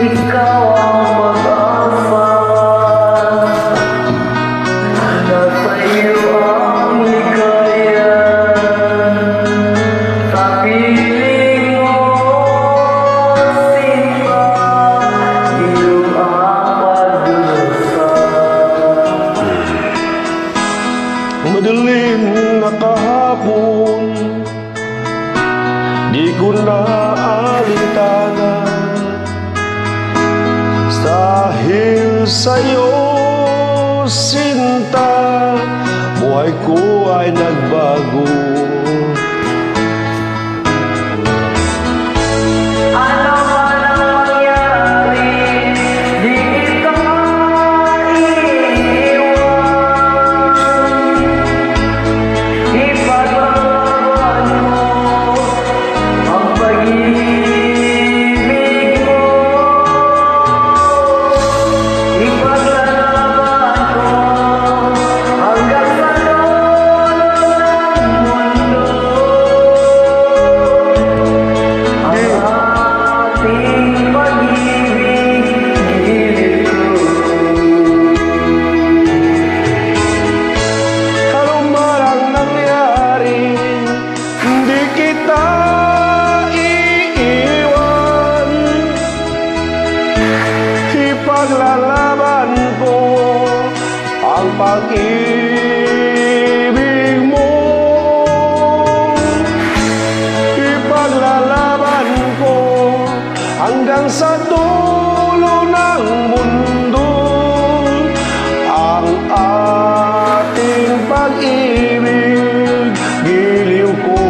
Ikaw ang mag-asa, nasa iyo ang ligaya. Sa piling mo, sinta, iyong ang pagdusa. Madilim na kahapon, di ko na alintanan. Dahil sa'yo, sinta, buhay ko ay nagbago. Ano man ang mangyari, di kita iiwan. Ipaglalaban mo ang pag-ibig mo. Ipaglalaban ko hanggang sa dulo ng mundo ang ating pag-ibig, gilid ko. Ano man ang nangyari, hindi kita iiwan. Ipaglalaban ko ang pag-ibig mo. Ipaglalaban ko hanggang sa dulo ng mundo ang ating pag-ibig, giliw ko.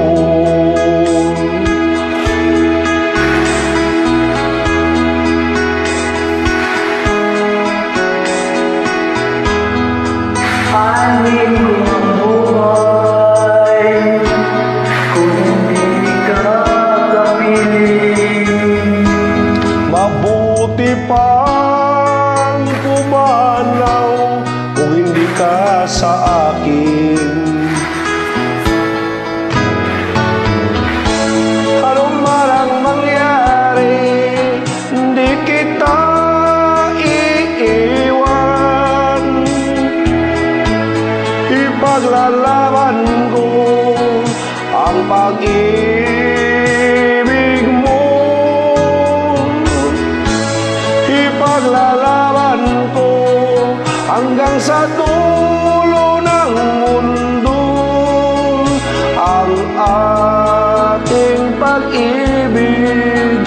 Anin ko ang buhay kung hindi ka kapiling. Mabuti pang pumanaw kung hindi ka sa akin. Ano man ang mangyari, hindi kita iiwan. Ipaglalaban ko ang pag-ibig mo. Ipaglalaban ko hanggang sa dulo ng mundo ang ating pag-ibig.